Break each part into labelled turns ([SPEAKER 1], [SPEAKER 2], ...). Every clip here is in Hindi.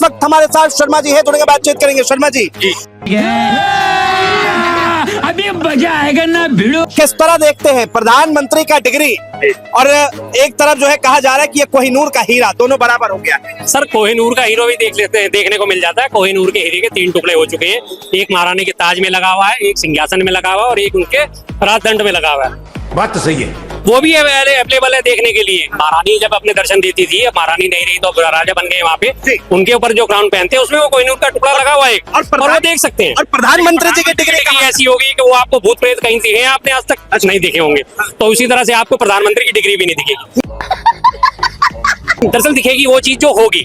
[SPEAKER 1] वक्त हमारे साथ शर्मा जी है, जुड़ेंगे, बातचीत करेंगे। शर्मा जी,
[SPEAKER 2] अभी मजा आएगा ना भिड़ो।
[SPEAKER 1] किस तरह देखते हैं प्रधानमंत्री का डिग्री, और एक तरफ जो है कहा जा रहा है कि ये कोहिनूर का हीरा, दोनों बराबर हो गया।
[SPEAKER 3] सर कोहिनूर का हीरो भी देख लेते हैं, देखने को मिल जाता है। कोहिनूर के हीरे के 3 टुकड़े हो चुके हैं। एक महारानी के ताज में लगा हुआ है, एक सिंहासन में लगा हुआ है और एक उनके राजदंड में लगा हुआ है।
[SPEAKER 4] बात तो सही है।
[SPEAKER 3] वो भी अवेलेबल है देखने के लिए। महारानी जब अपने दर्शन देती थी, अब महारानी नहीं रही तो राजा बन गए वहाँ पे, उनके ऊपर जो क्राउन पहनते हैं उसमें वो कोहिनूर का टुकड़ा लगा हुआ है और वो देख सकते हैं।
[SPEAKER 1] और प्रधानमंत्री जी की डिग्री
[SPEAKER 3] ऐसी होगी कि वो आपको भूत प्रेत कहीं दिखे हैं, आपने आज तक नहीं दिखे होंगे, तो उसी तरह से आपको प्रधानमंत्री की डिग्री भी नहीं दिखेगी। दरअसल दिखेगी वो चीज जो होगी,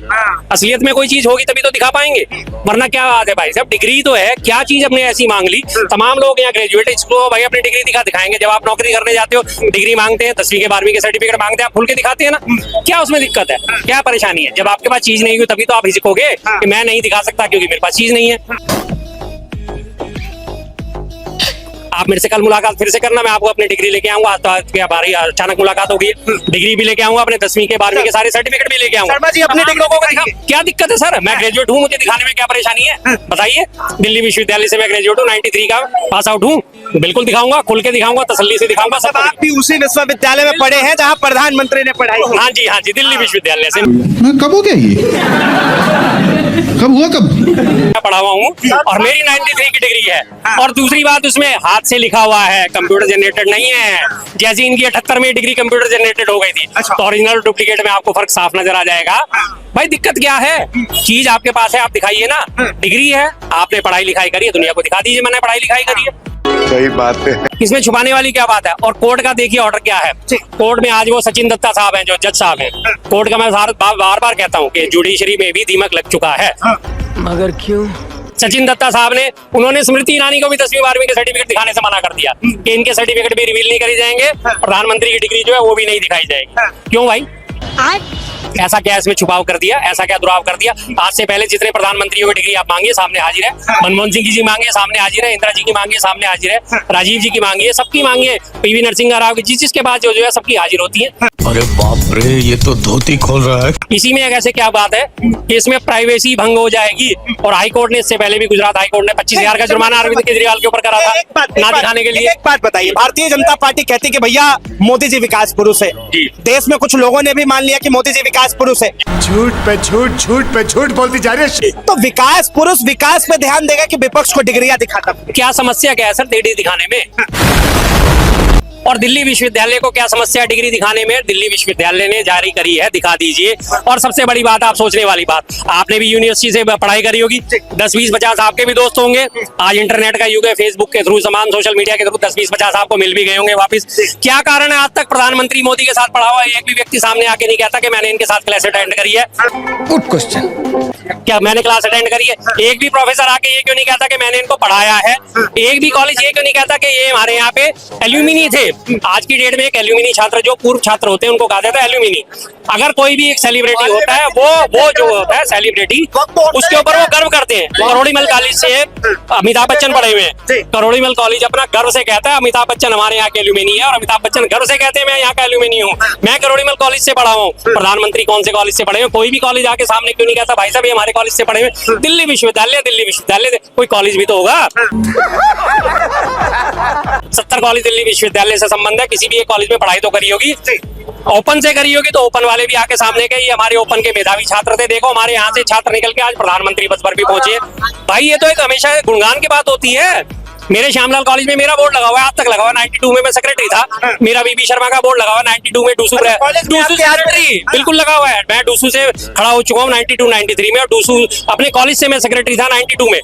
[SPEAKER 3] असलियत में कोई चीज होगी तभी तो दिखा पाएंगे, वरना क्या बात है भाई साहब। डिग्री तो है, क्या चीज अपने ऐसी मांग ली। तमाम लोग यहाँ ग्रेजुएट, इसको भाई अपनी डिग्री दिखाएंगे। जब आप नौकरी करने जाते हो डिग्री मांगते हैं, 10वीं के 12वीं के सर्टिफिकेट मांगते हैं, आप खुल के दिखाते हैं ना, क्या उसमें दिक्कत है, क्या परेशानी है। जब आपके पास चीज नहीं हुई तभी तो आप हिचकोगे कि मैं नहीं दिखा सकता क्योंकि मेरे पास चीज नहीं है। आप मेरे से कल मुलाकात फिर से करना, मैं आपको अपनी डिग्री लेके आऊंगा। आज तो क्या बारी अचानक मुलाकात होगी, डिग्री भी लेके आऊंगा, अपने 10वीं के 12वीं के सारे सर्टिफिकेट भी लेके आऊंगा।
[SPEAKER 1] शर्मा जी अपने डिग्री
[SPEAKER 3] लोगों को दिखा, क्या दिक्कत है सर, मैं ग्रेजुएट हूँ, मुझे दिखाने में क्या परेशानी है बताइए। दिल्ली विश्वविद्यालय से मैं ग्रेजुएट हूँ, 93 का पास आउट हूँ, बिल्कुल दिखाऊंगा, खुल के दिखाऊंगा, तसल्ली से दिखाऊंगा। सब
[SPEAKER 1] आप भी उसी विश्वविद्यालय में पढ़े हैं जहाँ प्रधानमंत्री ने पढ़ाई की?
[SPEAKER 3] हाँ जी, दिल्ली विश्वविद्यालय से।
[SPEAKER 5] कब हो गया ये, कब हुआ, कब
[SPEAKER 3] पढ़ा हुआ हूँ और मेरी 93 की डिग्री है। और दूसरी बात, उसमें हाथ से लिखा हुआ है, कंप्यूटर जनरेटेड नहीं है। जैसे इनकी 78 में डिग्री कंप्यूटर जनरेटेड हो गई थी, तो ओरिजिनल डुप्लीकेट में आपको फर्क साफ नजर आ जाएगा। भाई दिक्कत क्या है, चीज आपके पास है, आप दिखाइए ना। डिग्री है, आपने पढ़ाई लिखाई करी है, दुनिया को दिखा दीजिए मैंने पढ़ाई लिखाई करी है।
[SPEAKER 4] सही बात है,
[SPEAKER 3] इसमें छुपाने वाली क्या बात है। और कोर्ट का देखिए ऑर्डर क्या है। कोर्ट में आज वो सचिन दत्ता साहब हैं जो जज साहब हैं। कोर्ट का मैं बार बार कहता हूँ कि जुडिशरी में भी दीमक लग चुका है।
[SPEAKER 2] मगर क्यों?
[SPEAKER 3] सचिन दत्ता साहब ने, उन्होंने स्मृति ईरानी को भी 10वीं 12वीं के सर्टिफिकेट दिखाने से मना कर दिया कि इनके सर्टिफिकेट भी रिवील नहीं करी जाएंगे, प्रधानमंत्री की डिग्री जो है वो भी नहीं दिखाई जाएगी। क्यों भाई, ऐसा क्या इसमें छुपाव कर दिया, ऐसा क्या दुराव कर दिया। आज से पहले जितने प्रधानमंत्रियों की डिग्री आप मांगिए सामने हाजिर है। मनमोहन सिंह जी मांगिए सामने हाजिर है, इंदिरा जी की मांगिए सामने हाजिर है, राजीव जी की मांगिए, सबकी मांगिए, पीवी नरसिंह राव की, जिसके बाद जो है सबकी हाजिर होती है।
[SPEAKER 5] अरे बाप रे, ये तो धोती खोल रहा है।
[SPEAKER 3] इसी में ऐसे क्या बात है कि इसमें प्राइवेसी भंग हो जाएगी। और हाईकोर्ट ने इससे पहले भी, गुजरात हाईकोर्ट ने 25,000 का जुर्माना अरविंद केजरीवाल के ऊपर करा था ना दिखाने के लिए।
[SPEAKER 1] एक बात बताइए, भारतीय जनता पार्टी कहती है कि भैया मोदी जी विकास पुरुष है। देश में कुछ लोगों ने भी मान लिया कि मोदी जी विकास पुरुष है।
[SPEAKER 4] झूठ पे झूठ, झूठ पे झूठ बोलती जा रही है।
[SPEAKER 1] तो विकास पुरुष विकास पे ध्यान देगा कि विपक्ष को डिग्रियां दिखाता?
[SPEAKER 3] क्या समस्या क्या है सर डिग्री दिखाने में? और दिल्ली विश्वविद्यालय को क्या समस्या डिग्री दिखाने में? दिल्ली विश्वविद्यालय ने जारी करी है, दिखा दीजिए। और सबसे बड़ी बात, आप सोचने वाली बात, आपने भी यूनिवर्सिटी से पढ़ाई करी होगी, 10 20 50 आपके भी दोस्त होंगे। आज इंटरनेट का युग है, फेसबुक के थ्रू, समान सोशल मीडिया के थ्रू 10 20 50 आपको मिल भी गए होंगे वापस। क्या कारण है आज तक प्रधानमंत्री मोदी के साथ पढ़ा हुआ एक भी व्यक्ति सामने आके नहीं कहता कि मैंने इनके साथ क्लास अटेंड करी है?
[SPEAKER 5] Good question.
[SPEAKER 3] क्या मैंने क्लास अटेंड करी है? एक भी प्रोफेसर आके ये क्यों नहीं कहता कि मैंने इनको पढ़ाया है? एक भी कॉलेज ये क्यों नहीं कहता कि ये हमारे यहाँ पे एल्यूमिनी थे? आज की डेट में एक एल्यूमिनी छात्र, जो पूर्व छात्र होते हैं, उनको कहा जाता है एल्यूमिनी। अगर कोई भी एक सेलिब्रिटी होता है, वो जो होता है सेलिब्रिटी, उसके ऊपर वो गर्व करते हैं। करोड़ीमल कॉलेज से अमिताभ बच्चन पढ़े हुए हैं, करोड़ीमल कॉलेज अपना गर्व से कहता है अमिताभ बच्चन हमारे यहाँ के एल्यूमिनी है, और अमिताभ बच्चन गर्व से कहते हैं मैं यहाँ का एल्यूमिनी हूँ, मैं करोड़ीमल कॉलेज से पढ़ा हूँ। प्रधानमंत्री कौन से कॉलेज से पढ़े हुए? कोई भी कॉलेज आके सामने क्यों नहीं कहता भाई साहब ये हमारे कॉलेज से पढ़े हुए? दिल्ली विश्वविद्यालय, दिल्ली विश्वविद्यालय, कोई कॉलेज भी तो होगा। 70 कॉलेज दिल्ली विश्वविद्यालय से संबंध है, किसी भी एक कॉलेज में पढ़ाई तो करी होगी, ओपन से करी होगी, तो ओपन वाले भी आके सामने के ये हमारे ओपन के मेधावी छात्र थे, देखो हमारे यहाँ से छात्र निकल के आज प्रधानमंत्री पद पर भी पहुंचे। भाई ये तो एक हमेशा गुणगान की बात होती है। मेरे श्यामलाल कॉलेज में मेरा बोर्ड लगा हुआ है, आज तक लगा हुआ है। 92 में मैं सेक्रेटरी था, मेरा बीबी शर्मा का बोर्ड लगा हुआ है। 92 में डूसू सेक्रेटरी बिल्कुल लगा हुआ है। मैं डूसू से खड़ा हो चुका हूँ 92 93 में, और डूसू अपने कॉलेज से मैं सेक्रेटरी था 92 में।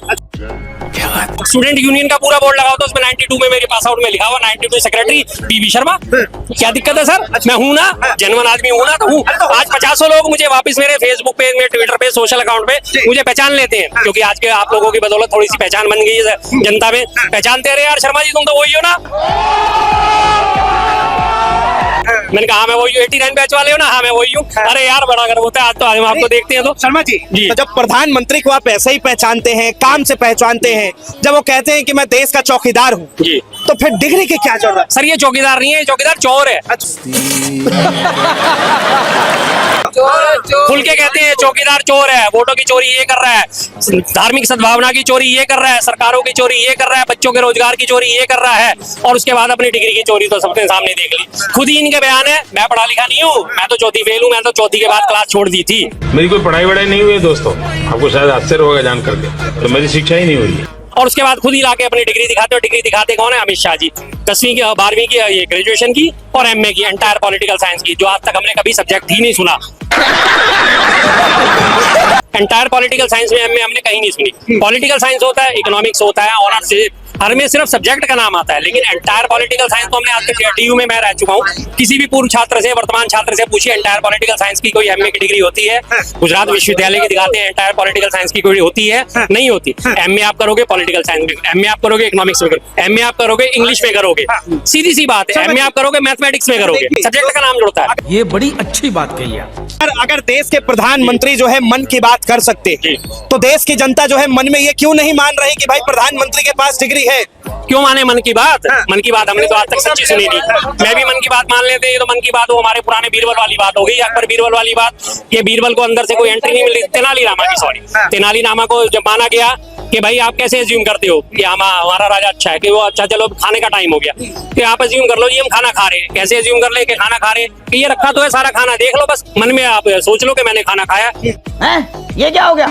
[SPEAKER 3] स्टूडेंट यूनियन का पूरा बोर्ड लगा हुआ था, उसमें 92 में मेरे पास आउट में लिखा हुआ 92 सेक्रेटरी बीबी शर्मा। क्या दिक्कत है सर? मैं हूं ना, जनवन आदमी हूं ना, तो हूं। आज 50 लोग मुझे वापस मेरे फेसबुक पे, मेरे ट्विटर पे, सोशल अकाउंट पे मुझे पहचान लेते हैं, क्योंकि आज के आप लोगों की बदौलत थोड़ी सी पहचान बन गई है जनता में। पहचानते रहे यार, शर्मा जी तुम तो वही हो ना? मैंने कहा मैं वही हूँ। 89 बैच वाले हो ना? हाँ मैं वही हूँ। अरे यार बड़ा गर्व होता है, आज तो हम आपको देखते हैं। तो
[SPEAKER 1] शर्मा जी, तो जब प्रधानमंत्री को आप ऐसे ही पहचानते हैं, काम से पहचानते हैं, जब वो कहते हैं कि मैं देश का चौकीदार हूँ, तो फिर डिग्री की क्या जरूरत?
[SPEAKER 3] सर ये चौकीदार नहीं है, चौकीदार चोर है। खुल के कहते हैं चौकीदार चोर है, वोटों की चोरी ये कर रहा है, धार्मिक सद्भावना की चोरी ये कर रहा है, सरकारों की चोरी ये कर रहा है, बच्चों के रोजगार की चोरी ये कर रहा है, और उसके बाद अपनी डिग्री की चोरी तो सबके सामने देख ली। खुद ही इनके बयान है, मैं पढ़ा लिखा नहीं हूँ, मैं तो चौथी फेल हूँ, मैं तो चौथी के बाद क्लास छोड़ दी थी।
[SPEAKER 6] मेरी कोई पढ़ाई वढ़ाई नहीं हुई है दोस्तों, आपको शायद आश्चर्य होगा जान करके, तो मेरी शिक्षा ही नहीं हुई है।
[SPEAKER 3] और उसके बाद खुद ही लाके अपनी डिग्री दिखाते हो। डिग्री दिखाते कौन है? अमित शाह जी। 10वीं की 12वीं की ये ग्रेजुएशन की और एमए की, एंटायर पॉलिटिकल साइंस की, जो आज तक हमने कभी सब्जेक्ट ही नहीं सुना। एंटायर पॉलिटिकल साइंस में एमए हमने कहीं नहीं सुनी। पॉलिटिकल साइंस होता है, इकोनॉमिक्स होता है, ऑनर्स हर में सिर्फ सब्जेक्ट का नाम आता है, लेकिन एंटायर पॉलिटिकल साइंस तो हमने आज तक डीयू में मैं रह चुका हूँ, किसी भी पूर्व छात्र से, वर्तमान छात्र से पूछिए एंटायर पॉलिटिकल साइंस की कोई एमए की डिग्री होती है? गुजरात विश्वविद्यालय की दिखाते हैं, एंटायर पॉलिटिकल साइंस की कोई होती है? नहीं होती। एमए आप करोगे पॉलिटिकल साइंस में, एमए आप करोगे इकोनॉमिक्स में, एमए आप करोगे इंग्लिश में करोगे, सीधी सी बात है। एमए आप करोगे मैथमेटिक्स में करोगे, सब्जेक्ट का नाम जुड़ता है।
[SPEAKER 2] ये बड़ी अच्छी बात कही है।
[SPEAKER 1] अगर देश के प्रधानमंत्री जो है मन की बात कर सकते, तो देश की जनता जो है मन में ये क्यों नहीं मान रही कि भाई प्रधानमंत्री के पास डिग्री है?
[SPEAKER 3] क्यों माने मन की बात? मन की बात हमने तो आज तक सच्ची सुनी नहीं। मैं भी मन की बात मान लेते, ये तो मन की बात वो हमारे पुराने बीरबल वाली बात हो गई, अकबर बीरबल वाली बात। ये बीरबल को अंदर से कोई एंट्री नहीं मिली, तेनालीरामा की, सॉरी, तेनालीरामा को जब माना गया कि भाई आप कैसे एज्यूम करते हो कि हमारा राजा अच्छा है, कि वो अच्छा, चलो खाने का टाइम हो गया, कि आप एज्यूम कर लो ये हम खाना खा रहे हैं। कैसे एज्यूम कर ले कि खाना खा रहे हैं? कि ये रखा तो है सारा खाना, देख लो, बस मन में आप सोच लो कि मैंने खाना खाया।
[SPEAKER 7] ये क्या हो गया?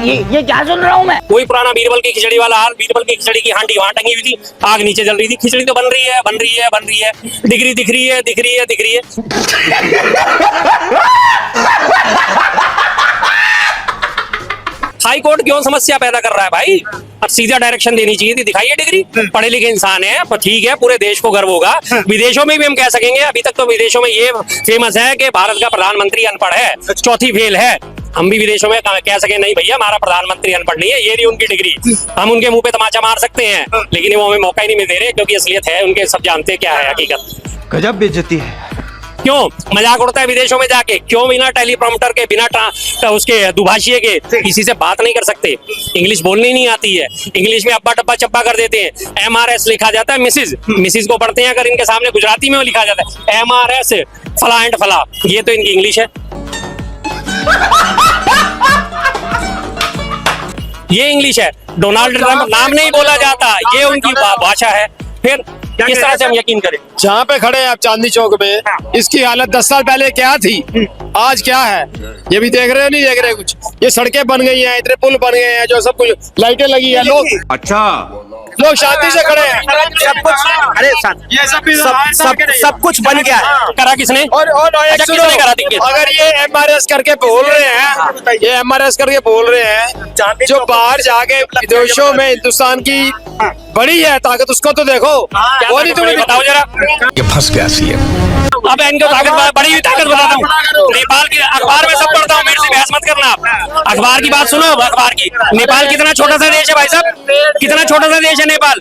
[SPEAKER 7] ये क्या सुन रहा हूँ मैं?
[SPEAKER 3] वही पुराना बीरबल की खिचड़ी वाला हाल। बीरबल की खिचड़ी की हांडी वहां टंगी हुई थी, आग नीचे जल रही थी, खिचड़ी तो बन रही है, बन रही है, बन रही है, डिग्री दिख रही है, दिख रही है, दिख रही है। हाई कोर्ट क्यों समस्या पैदा कर रहा है भाई? अब सीधा डायरेक्शन देनी चाहिए थी, दिखाइए डिग्री, पढ़े लिखे इंसान है, पर ठीक है, पूरे देश को गर्व होगा। विदेशों में भी हम कह सकेंगे, अभी तक तो विदेशों में ये फेमस है कि भारत का प्रधानमंत्री अनपढ़ है, चौथी फेल है। हम भी विदेशों में कह सके नहीं भैया हमारा प्रधानमंत्री अनपढ़ नहीं है, ये नहीं उनकी डिग्री। हम उनके मुंह पे तमाचा मार सकते हैं, लेकिन वो हमें मौका ही नहीं दे रहे, क्योंकि असलियत है उनके, सब जानते क्या है हकीकत।
[SPEAKER 5] गजब बेइज्जती है।
[SPEAKER 3] क्यों मजाक उड़ता है विदेशों में जाके? क्यों बिना टेलीप्रॉम्प्टर के, बिना उसके दुभाषिए के किसी से बात नहीं कर सकते? इंग्लिश बोलनी नहीं आती है, इंग्लिश में अब्बा टब्बा चप्पा कर देते हैं। MRS लिखा जाता है मिसिज, मिसिज को पढ़ते हैं अगर इनके सामने गुजराती में वो लिखा जाता है MRS फला एंड फला, ये तो इनकी इंग्लिश है। ये इंग्लिश है। डोनाल्ड ट्रंप नाम नहीं बोला जाता, ये उनकी भाषा है। फिर किस तरह से हम यकीन करें?
[SPEAKER 8] जहाँ पे खड़े हैं आप चांदनी चौक पे, इसकी हालत 10 साल पहले क्या थी, आज क्या है, ये भी देख रहे हो नहीं देख रहे कुछ? ये सड़कें बन गई हैं, इतने पुल बन गए हैं, जो सब कुछ लाइटें लगी है, लोग शांति से खड़े हैं।
[SPEAKER 1] सब कुछ, अरे
[SPEAKER 8] ये
[SPEAKER 1] सब कुछ बन गया है।
[SPEAKER 3] करा किसने?
[SPEAKER 8] और एक सुनो,
[SPEAKER 3] किसने करा दी?
[SPEAKER 8] अगर ये MRS करके बोल रहे हैं, ये MRS करके बोल रहे हैं, जो बाहर जाके विदेशों में हिंदुस्तान की बड़ी है ताकत, उसको तो देखो। वो नहीं तुम्हें
[SPEAKER 3] बताओ जरा,
[SPEAKER 5] ये फंस गया सीएम।
[SPEAKER 3] अब इनको ताकत, बड़ी हुई ताकत बताता हूँ। नेपाल की अखबार में सब पढ़ता हूँ, मेरे से बहस मत करना आप। अखबार की बात सुनो, अखबार की। नेपाल कितना छोटा सा देश है भाई साहब, कितना छोटा सा देश है नेपाल,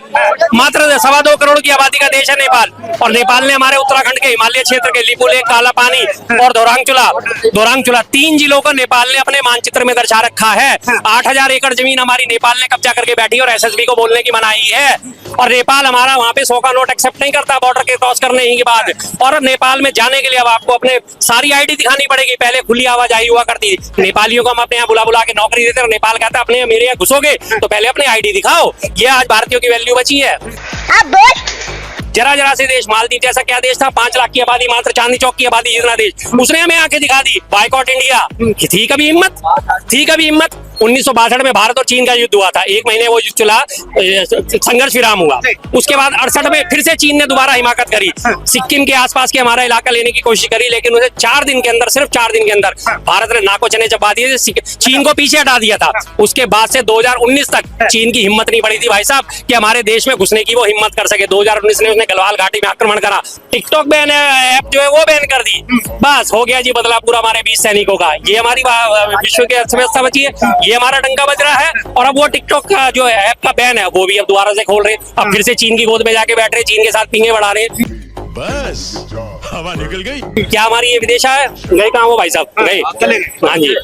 [SPEAKER 3] मात्र 2.25 करोड़ की आबादी का देश है नेपाल। और नेपाल ने हमारे उत्तराखंड के हिमालय क्षेत्र के लिपुलेख, काला पानी और दोरांगचुला 3 जिलों को नेपाल ने अपने मानचित्र में दर्शा रखा है। 8000 एकड़ जमीन हमारी नेपाल ने कब्जा करके बैठी, और SSB को बोलने की मनाही है। और नेपाल हमारा वहां पे 100 का नोट एक्सेप्ट नहीं करता बॉर्डर के क्रॉस करने ही के बाद। और नेपाल में जाने के लिए अब आपको अपने सारी आईडी दिखानी पड़ेगी। पहले खुली आवाजाही हुआ करती थी, नेपालियों को हम अपने यहाँ बुला के नौकरी देते, और नेपाल कहता है अपने मेरे यहाँ घुसोगे तो पहले अपने आईडी दिखाओ। ये आज भारतीयों की वैल्यू बची है। जरा से देश, मालदीव जैसा क्या देश था, 5 लाख की आबादी, मात्र चांदनी चौक की आबादी जितना देश, उसने हमें आके दिखा दी बायकॉट इंडिया। थी कभी हिम्मत? 1962 में भारत और चीन का युद्ध हुआ था, 1 महीने वो युद्ध चला, संघर्ष विराम हुआ। उसके बाद 68 में फिर से चीन ने दोबारा हिमाकत करी, सिक्किम के आसपास के हमारा इलाका लेने की कोशिश करी, लेकिन उसे 4 दिन के अंदर, सिर्फ 4 दिन के अंदर भारत ने नाको चने चबा दिए, चीन को पीछे हटा दिया था। उसके बाद से 2019 तक चीन की हिम्मत नहीं पड़ी थी भाई साहब कि हमारे देश में घुसने की वो हिम्मत कर सके। 2019 में उसने गलवान घाटी में आक्रमण करा, टिकटॉक बैन ऐप जो है वो बैन कर दी, बस हो गया जी बदला पूरा हमारे 20 सैनिकों का। ये हमारी विश्व की अर्थव्यवस्था बची है, ये हमारा डंका बज रहा है। और अब वो टिकटॉक का जो ऐप का बैन है वो भी अब दोबारा से खोल रहे, अब फिर से चीन की गोद में जाके बैठ रहे, चीन के साथ पींगे बढ़ा रहे।
[SPEAKER 5] बस हवा निकल गई।
[SPEAKER 3] क्या हमारी ये विदेशा है? गए कहाँ वो भाई साहब? गए, हाँ जी।